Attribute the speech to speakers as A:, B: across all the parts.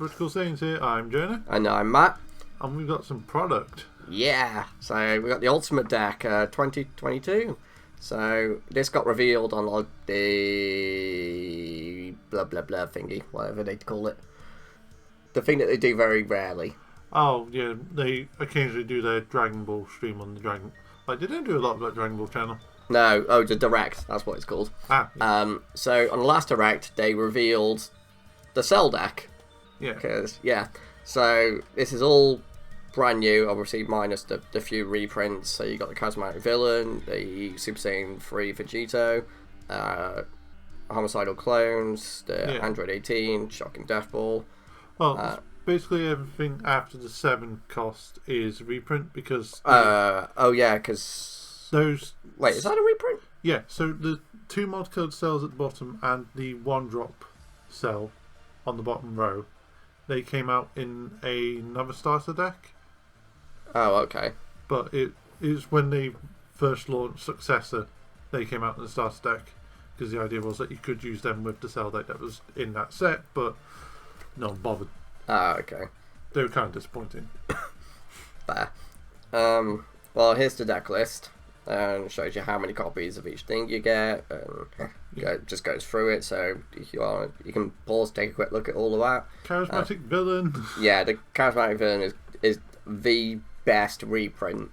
A: Britical Saiyans here. I'm Jonah.
B: And I'm Matt.
A: And we've got some product.
B: Yeah, so we got the Ultimate Deck 2022. So this got revealed on like the blah blah blah thingy, whatever they call it. The thing that they do very rarely.
A: Oh yeah, they occasionally do their Dragon Ball stream on the Dragon. Like they don't do a lot of that Dragon Ball channel.
B: No, oh, the Direct. That's what it's called.
A: Ah. Yeah.
B: So on the last Direct, they revealed the Cell deck.
A: Yeah.
B: So this is all brand new, obviously minus the few reprints. So you got the Charismatic Villain, the Super Saiyan 3 Vegito, Homicidal Clones, the Android 18, Shocking Death Ball.
A: Well, basically everything after the 7 cost is reprint because.
B: Because
A: those.
B: Wait, is that a reprint?
A: Yeah. So the 2 mod code cells at the bottom and the 1-drop cell on the bottom row, they came out in another starter deck.
B: Oh, okay.
A: But it is when they first launched Successor, they came out in the starter deck because the idea was that you could use them with the cell deck that was in that set, but no one bothered.
B: Ah, okay.
A: They were kind of disappointing.
B: Fair. Well, here's the deck list. And shows you how many copies of each thing you get, and just goes through it. So if you can pause, take a quick look at all of that.
A: Charismatic Villain.
B: Yeah, the Charismatic Villain is the best reprint.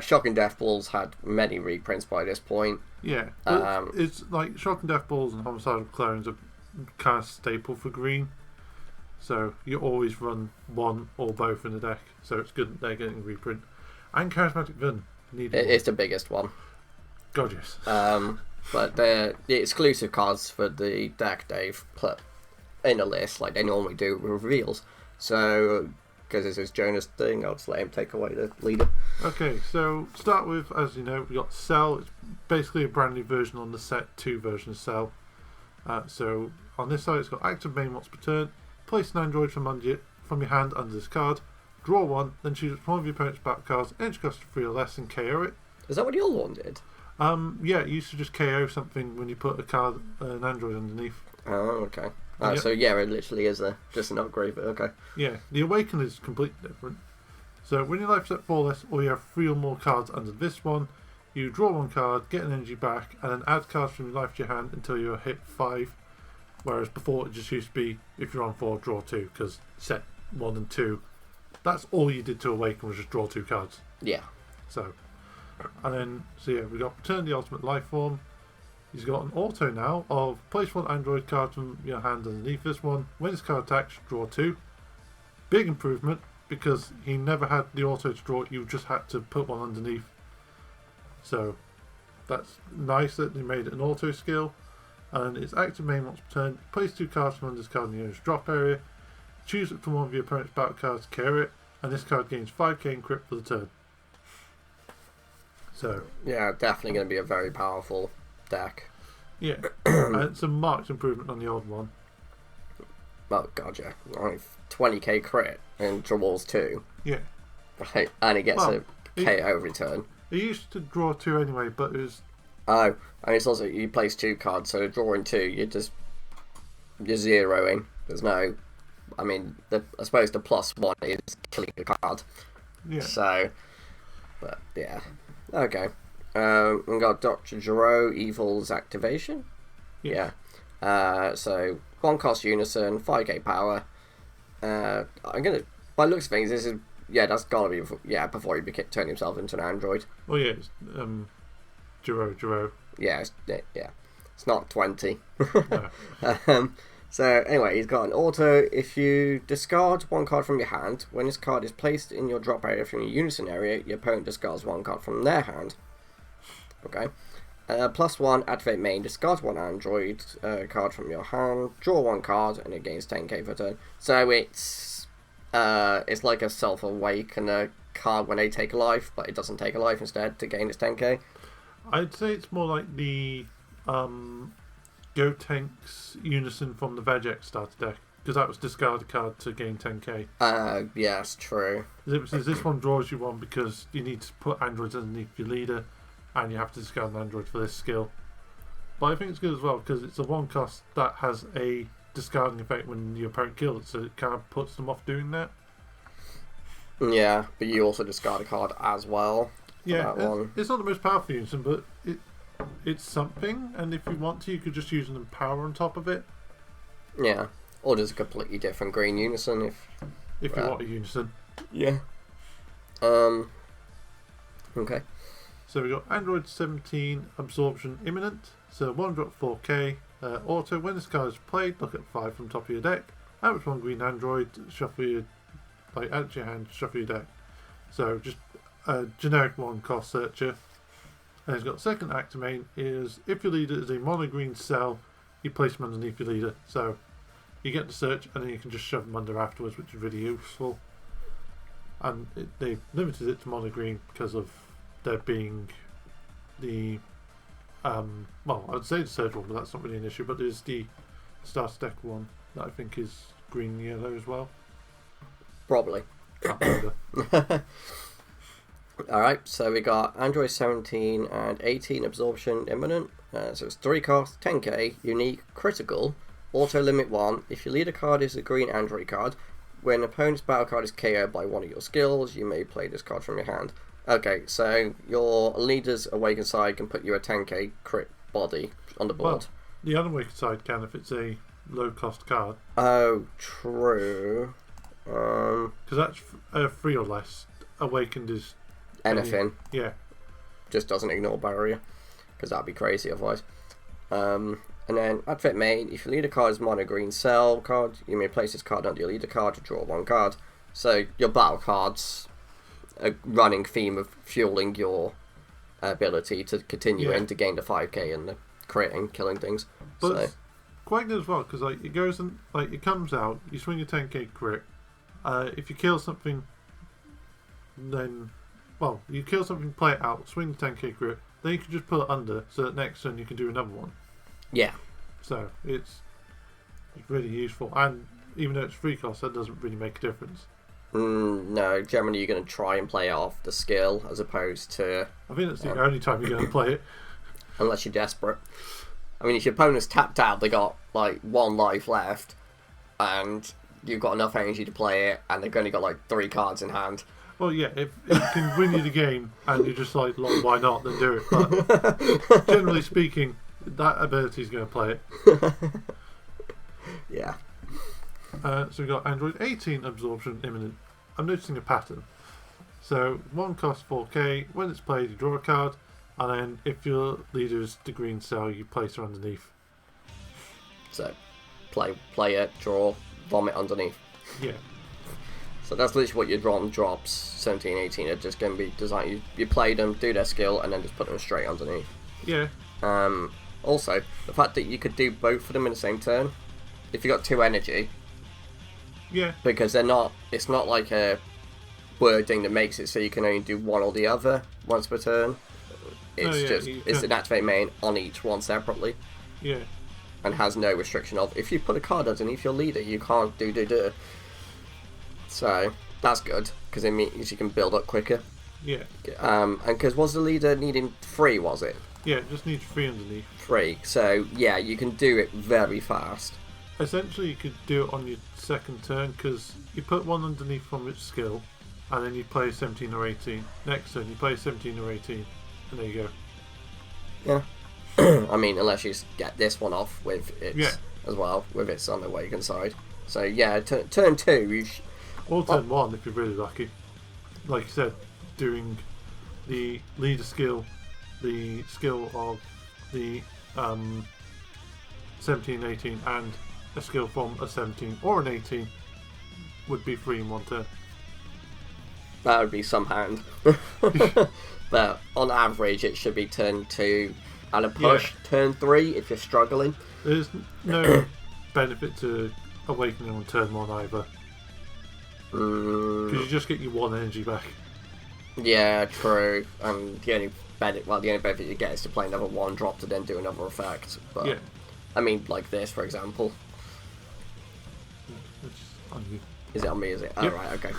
B: Shocking Death Balls had many reprints by this point.
A: Yeah, it's like Shocking Death Balls and Homicidal Clones are kind of staple for green. So you always run one or both in the deck. So it's good that they're getting a reprint. And Charismatic Villain.
B: It's the biggest one.
A: Gorgeous.
B: But the exclusive cards for the deck they've put in a list like they normally do with reveals. So, because this is Jonah's thing, I'll just let him take away the leader.
A: Okay, so start with, as you know, we got Cell. It's basically a brand new version on the set 2 version of Cell. So on this side, it's got active main once per turn. Place an android from your hand under this card. Draw 1, then choose one of your opponent's battle cards, entry cost of 3 or less, and KO it.
B: Is that what the old one did?
A: Yeah, it used to just KO something when you put an android underneath.
B: Oh, okay. So yeah, it literally is just an upgrade, but okay.
A: Yeah, the Awaken is completely different. So when your life's at 4 or less, or you have 3 or more cards under this one, you draw 1 card, get an energy back, and then add cards from your life to your hand until you're hit 5. Whereas before it just used to be, if you're on 4, draw 2, because set 1 and 2, that's all you did to Awaken was just draw 2 cards.
B: Yeah.
A: So we got Return the Ultimate Life Form. He's got an auto now of place 1 android card from your hand underneath this one. When this card attacks, draw 2. Big improvement because he never had the auto to draw it, you just had to put one underneath. So that's nice that they made it an auto skill. And it's active main once per turn. Place 2 cards from under this card in the owner's drop area. Choose it from one of your opponent's battle cards, carry it, and this card gains 5k in crit for the turn. So
B: yeah, definitely going to be a very powerful deck.
A: Yeah, and it's a marked improvement on the old one.
B: Oh god, yeah, only 20k crit and draws 2.
A: Yeah,
B: right, and it gets a KO return.
A: It used to draw 2 anyway, but it was.
B: Oh, and it's also you place 2 cards, so drawing 2, you're zeroing. There's no. I mean, I suppose the +1 is killing a card.
A: Yeah.
B: So, but yeah, okay. We got Dr. Gero Evil's activation.
A: Yeah.
B: So 1 cost unison, 5k power. I'm gonna. By the looks of things, this is that's gotta be before he turn himself into an android.
A: Oh yeah, it's Gero.
B: Yeah, it's not 20.
A: No.
B: So anyway, he's got an auto. If you discard 1 card from your hand, when this card is placed in your drop area from your unison area, your opponent discards 1 card from their hand. Okay. +1, activate main, discard 1 android card from your hand, draw 1 card, and it gains 10k for turn. So it's like a self-awaken card when they take a life, but it doesn't take a life instead to gain its 10k.
A: I'd say it's more like the Go Tanks Unison from the Vegex starter deck, because that was discard a card to gain 10k.
B: Yes, true.
A: This one draws you 1 because you need to put androids underneath your leader, and you have to discard an android for this skill. But I think it's good as well because it's a 1 cost that has a discarding effect when your opponent kills it, so it kind of puts them off doing that.
B: Yeah, but you also discard a card as well.
A: Yeah, it's not the most powerful unison, but it's something, and if you want to, you could just use an empower on top of it.
B: Yeah, or just a completely different green unison if
A: you want a unison.
B: Yeah. Okay.
A: So we got Android 17 Absorption imminent. So 1-drop 4K. Auto, when this card is played, look at 5 from top of your deck. Add which one green Android, shuffle your add to your hand, shuffle your deck. So just a generic 1-cost searcher. And it's got second activate is if your leader is a mono green cell, you place them underneath your leader. So you get the search and then you can just shove them under afterwards, which is really useful. And they've limited it to mono green because of there being the well, I'd say the third one, but that's not really an issue. But there's the starter deck one that I think is green and yellow as well.
B: Probably. Alright, so we got Android 17 and 18 Absorption imminent. So it's 3 cost, 10k, unique, critical, auto limit 1. If your leader card is a green Android card, when an opponent's battle card is KO'd by one of your skills, you may play this card from your hand. Okay, so your leader's awakened side can put you a 10k crit body on the board.
A: Well, the unawakened side can if it's a low cost card.
B: Oh, true.
A: Because that's 3 or less. Awakened is
B: anything.
A: Yeah.
B: Just doesn't ignore barrier, because that'd be crazy otherwise. And then outfit main, if your leader card is mono green cell card, you may place this card under your leader card to draw 1 card. So your battle cards, a running theme of fueling your ability to continue in to gain the 5k and the crit and killing things.
A: But
B: so
A: it's quite good as well, because it goes and it comes out, you swing a 10k crit. If you kill something, then you kill something, play it out, swing the 10k crit, then you can just put it under, so that next turn you can do another one.
B: Yeah.
A: So it's really useful, and even though it's 3 cost, that doesn't really make a difference.
B: No, generally you're going to try and play it off the skill as opposed to...
A: I think that's the only time you're going to play it.
B: Unless you're desperate. I mean, if your opponent's tapped out, they got 1 life left, and you've got enough energy to play it, and they've only got 3 cards in hand.
A: Well, yeah, if it can win you the game, and you're just why not, then do it. But generally speaking, that ability is going to play it.
B: Yeah.
A: So we've got Android 18 Absorption imminent. I'm noticing a pattern. So 1 cost 4k, when it's played you draw a card, and then if your leader is the green cell, you place her underneath.
B: So play it, draw, vomit underneath.
A: Yeah.
B: So that's literally what your drawn drops, 17, 18 are just going to be designed. You play them, do their skill, and then just put them straight underneath.
A: Yeah.
B: Also, the fact that you could do both of them in the same turn, if you got 2 energy.
A: Yeah.
B: Because it's not like a wording that makes it so you can only do one or the other once per turn. It's an activate main on each one separately.
A: Yeah.
B: And has no restriction of, if you put a card underneath your leader, you can't do. So that's good, because it means you can build up quicker.
A: Yeah.
B: And because was the leader needing 3, was it?
A: Yeah, it just needs 3 underneath.
B: 3. So yeah, you can do it very fast.
A: Essentially, you could do it on your second turn, because you put 1 underneath from its skill, and then you play 17 or 18. Next turn, you play 17 or 18, and there you
B: go. Yeah. I mean, unless you get this one off with its as well, with its on the awakened side. So yeah, turn 2.
A: Or turn 1 if you're really lucky. Like you said, doing the leader skill, the skill of the 17, 18, and a skill from a 17 or an 18 would be 3 in 1 turn.
B: That would be some hand. But on average, it should be turn 2 and a push, turn 3 if you're struggling.
A: There's no benefit to awakening on turn 1 either. Because you just get your 1 energy back.
B: Yeah, true. And the only benefit you get is to play another 1 drop to then do another effect. But
A: yeah.
B: I mean, like this, for example.
A: It's on you.
B: Is it on me, is it?
A: Yep.
B: Oh, right, okay.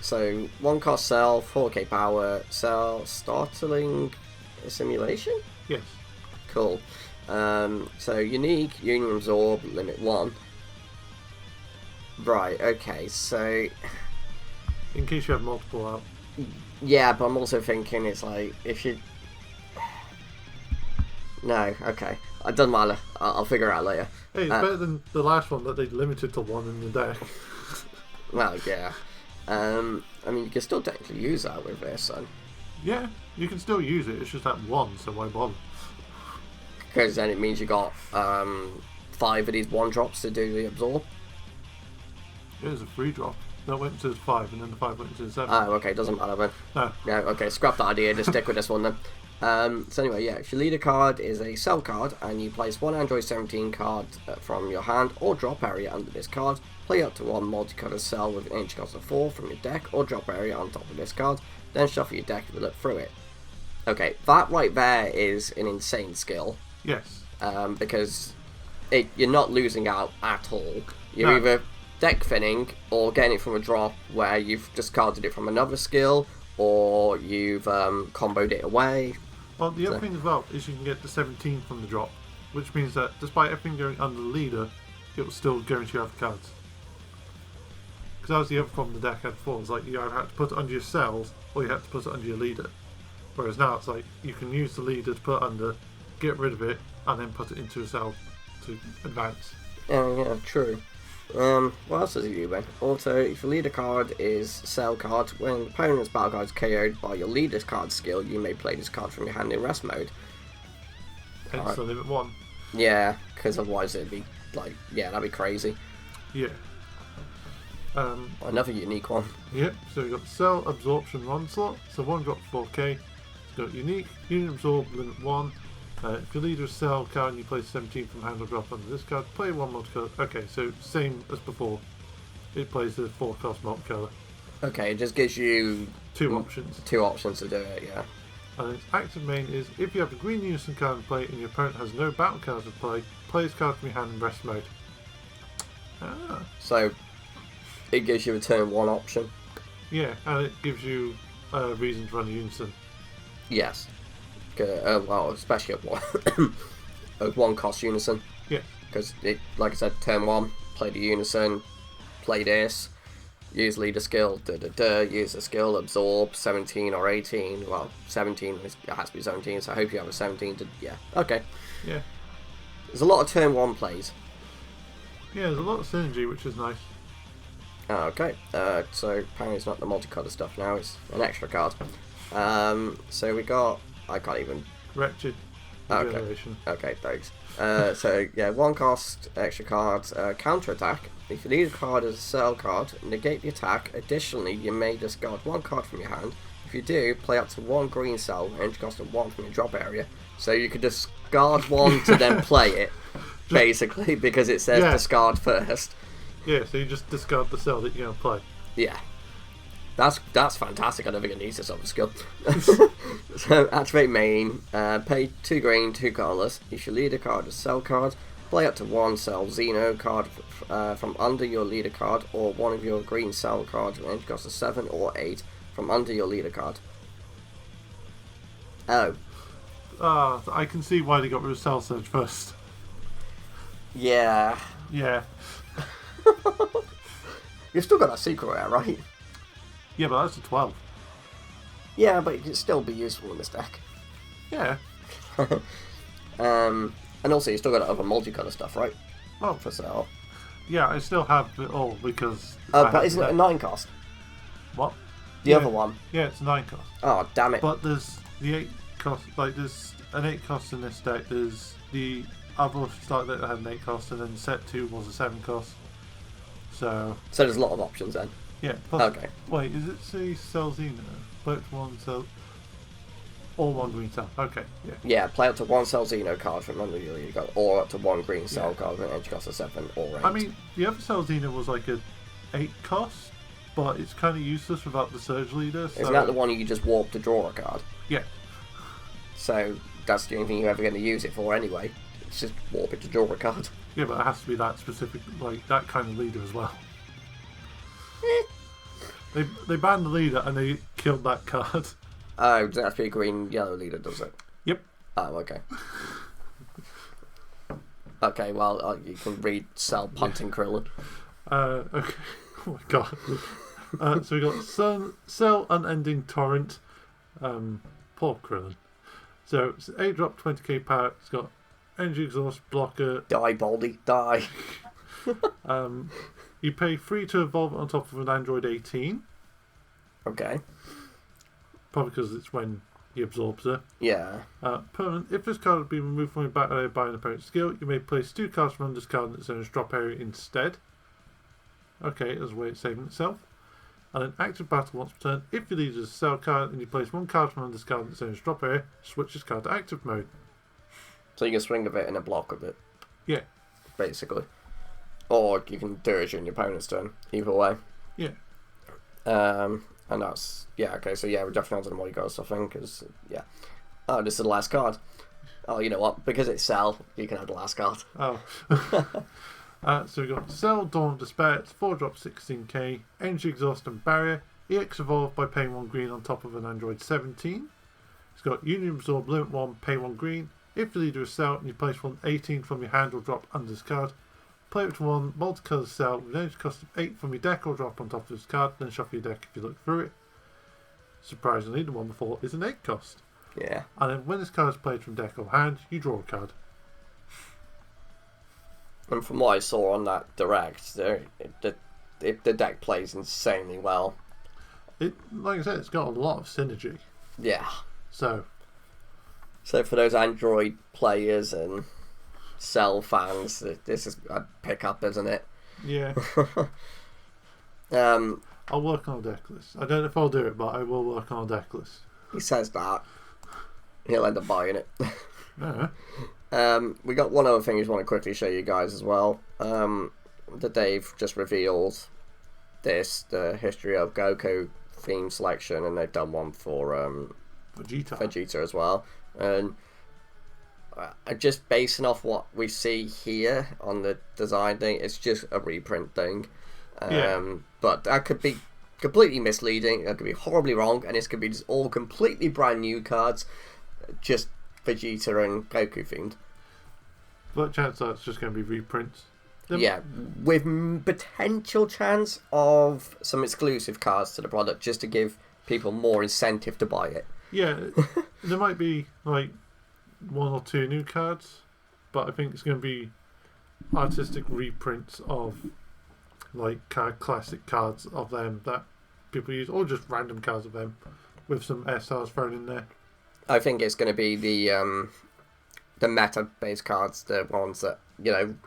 B: So, 1 cost cell, 4k power, cell, startling simulation?
A: Yes.
B: Cool. So, unique, union absorb, limit 1. Right, okay, so...
A: In case you have multiple out.
B: Yeah, but I'm also thinking it's like, if you... No, okay. It doesn't matter. I'll figure it out later.
A: Hey, it's better than the last one that they limited to one in the deck.
B: Well, yeah. I mean, you can still technically use that with this, son.
A: Yeah, you can still use it. It's just that one, so why bother?
B: Because then it means you got 5 of these 1-drops to do the absorb.
A: It was a 3-drop. That went to 5, and then the 5 went to 7.
B: Oh, okay, doesn't matter then.
A: No.
B: Yeah, okay, scrap that idea, just stick with this one then. So anyway, yeah, if your leader card is a cell card, and you place one Android 17 card from your hand or drop area under this card, play up to one multicolored cell with an inch cost of 4 from your deck or drop area on top of this card, then shuffle your deck and look through it. Okay, that right there is an insane skill.
A: Yes.
B: Because you're not losing out at all. You're either deck thinning or getting it from a drop where you've discarded it from another skill, or you've comboed it away.
A: Well, the other thing as well is you can get the 17 from the drop, which means that despite everything going under the leader, it will still go into your other cards. Because that was the other problem the deck had before. It's like you either had to put it under your cells, or you had to put it under your leader. Whereas now it's like you can use the leader to put under, get rid of it, and then put it into a cell to advance.
B: Yeah, true. What else does it do then? Also, if your leader card is cell card, when the opponent's battle card is KO'd by your leader's card skill, you may play this card from your hand in rest mode.
A: Hence the limit 1.
B: Yeah, because otherwise it'd be like, yeah, that'd be crazy.
A: Yeah.
B: Another unique one.
A: Yep, so we've got the cell absorption 1 slot, so 1 drop 4k. It's got unique, unit absorb limit 1. If your leader is cell card and you play 17 from hand or drop under this card, play 1 multicolour. Okay, so same as before. It plays the 4 cost multicolour.
B: Okay, it just gives you
A: 2 options.
B: 2 options to do it, yeah.
A: And its active main is if you have a green unison card in play and your opponent has no battle cards to play this card from your hand in rest mode.
B: So it gives you a turn 1 option.
A: Yeah, and it gives you a reason to run a unison.
B: Yes. Well, especially a 1 cost unison.
A: Yeah.
B: Because, like I said, turn 1, play the unison, play this, use leader skill, use the skill, absorb, 17 or 18. Well, 17, it has to be 17, so I hope you have a 17 to, yeah. Okay.
A: Yeah.
B: There's a lot of turn 1 plays.
A: Yeah, there's a lot of synergy, which is nice.
B: Okay, so apparently it's not the multicolour stuff now, it's an extra card. So we got, I can't even...
A: Wretched Regeneration.
B: Okay, thanks. So yeah, 1 cost extra cards, counter attack. If you lead a card as a cell card, negate the attack. Additionally, you may discard 1 card from your hand. If you do, play up to 1 green cell, range cost of 1 from your drop area. So you could discard 1 to then play it, basically, because it says discard first.
A: Yeah, so you just discard the cell that you're going to play.
B: Yeah. That's fantastic. I don't think it needs this other skill. So, activate main, pay 2 green, 2 colourless. If your leader card is cell card, play up to 1 cell Xeno card from under your leader card, or 1 of your green cell cards with range cost of 7 or 8 from under your leader card. Oh.
A: I can see why they got rid of Cell Surge first.
B: Yeah.
A: Yeah.
B: You've still got that secret rare, right?
A: Yeah, but that's a 12.
B: Yeah, but it can still be useful in this deck.
A: Yeah.
B: And also you still got other multicolour stuff, right?
A: Oh.
B: For sale.
A: Yeah, I still have it all because...
B: but isn't it a 9 cost?
A: What?
B: The other one?
A: Yeah, it's a 9 cost.
B: Oh, damn it.
A: But there's the 8 cost, like there's an 8 cost in this deck, there's the other start that had an 8 cost, and then set 2 was a 7 cost. So
B: there's a lot of options then.
A: Yeah. Plus,
B: okay.
A: Wait, is it say Cell Xeno? Both 1 cell... Or 1 green cell. Okay, yeah.
B: Yeah, play up to 1 cell Xeno card from under your leader card, or up to 1 green cell card with an edge cost of 7 or 8.
A: I mean, the other Cell Xeno was like a 8 cost, but it's kind of useless without the Surge Leader. So...
B: Isn't that the one you just warp to draw a card?
A: Yeah.
B: So that's the only thing you're ever going to use it for anyway. It's just warp it to draw a card.
A: Yeah, but it has to be that specific, like that kind of leader as well. They banned the leader and they killed that card.
B: Oh, does it have to be a green yellow leader, does it?
A: Yep.
B: Oh, okay. Okay, well, you can read Cell Punting Krillin.
A: Okay. Oh my god. So we got Cell Unending Torrent. Poor Krillin. So it's 8 drop, 20k power. It's got energy exhaust, blocker.
B: Die, Baldy, die.
A: You pay 3 to evolve it on top of an Android 18.
B: Okay.
A: Probably because it's when he absorbs it.
B: Yeah.
A: Permanent. If this card has been removed from your back area by an opponent's skill, you may place 2 cards from this card in its own drop area instead. Okay, that's a way it's saving itself. And an active battle once per turn. If you lead as a cell card and you place 1 card from this card in its own drop area, switch this card to active mode.
B: So you can swing of it and a block of it.
A: Yeah.
B: Basically. Or you can do it during your opponent's turn. Either way.
A: Yeah.
B: And that's... Yeah, okay, so yeah, we're definitely onto the Mulligan stuff then, because, yeah. Oh, this is the last card. Oh, you know what? Because it's Cell, you can have the last card.
A: Oh. So we've got Cell, Dawn of Despair. It's 4 drop, 16k. Energy Exhaust and Barrier. EX Evolve by paying 1 green on top of an Android 17. It's got Union Absorb, limit 1, pay 1 green. If the leader is Cell and you place 1 18 from your hand or drop under this card, play it to 1 multicolored Cell with an energy cost of 8 from your deck or drop on top of this card, then shuffle your deck if you look through it. Surprisingly, the one before is an 8 cost.
B: Yeah.
A: And then when this card is played from deck or hand, you draw a card.
B: And from what I saw on that direct, the deck plays insanely well.
A: Like I said, it's got a lot of synergy.
B: Yeah.
A: So
B: for those Android players and Cell fans, this is a pickup, isn't it?
A: Yeah. I'll work on a deck list. I don't know if I'll do it, but I will work on a deck list.
B: He says that. He'll end up buying it.
A: Yeah.
B: We got one other thing I just want to quickly show you guys as well. That they've just revealed the history of Goku theme selection, and they've done one for Vegeta as well. And just basing off what we see here on the design thing, it's just a reprint thing. But that could be completely misleading. That could be horribly wrong, and this could be just all completely brand new cards, just Vegeta and Goku themed.
A: But chances are it's just going to be reprints.
B: Yeah, with potential chance of some exclusive cards to the product, just to give people more incentive to buy it.
A: Yeah, there might be like 1 or 2 new cards, but I think it's going to be artistic reprints of like classic cards of them that people use, or just random cards of them with some SRs thrown in there.
B: I think it's going to be the meta-based cards, the ones that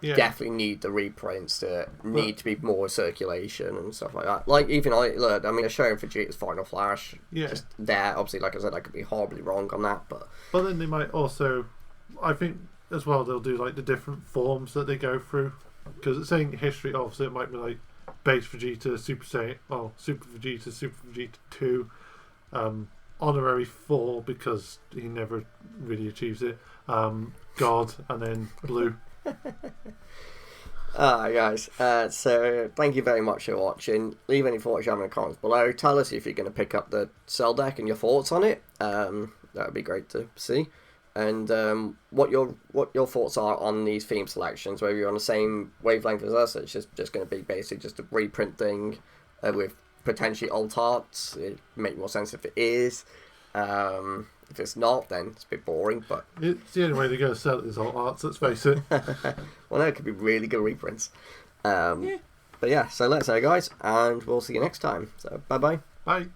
B: definitely need the reprints, need to be more circulation and stuff like that. Like even they're showing Vegeta's Final Flash.
A: Yeah.
B: Just there, obviously, like I said, I could be horribly wrong on that, but
A: then they might also, I think as well, they'll do like the different forms that they go through, because it's saying history of, so it might be like base Vegeta, Super Saiyan, Super Vegeta 2, honorary 4 because he never really achieves it, God, and then Blue.
B: Alright guys, so thank you very much for watching. Leave any thoughts you have in the comments below. Tell us if you're going to pick up the Cell deck and your thoughts on it. That would be great to see. And what your thoughts are on these theme selections, whether you're on the same wavelength as us. It's just going to be basically just a reprint thing with potentially alt arts. It make more sense if it is. If it's not, then it's a bit boring, but
A: it's the only way they're going to sell it is alt arts, let's face it.
B: Well, no, it could be really good reprints. But yeah, so let's go guys, and we'll see you next time. So bye-bye.
A: Bye.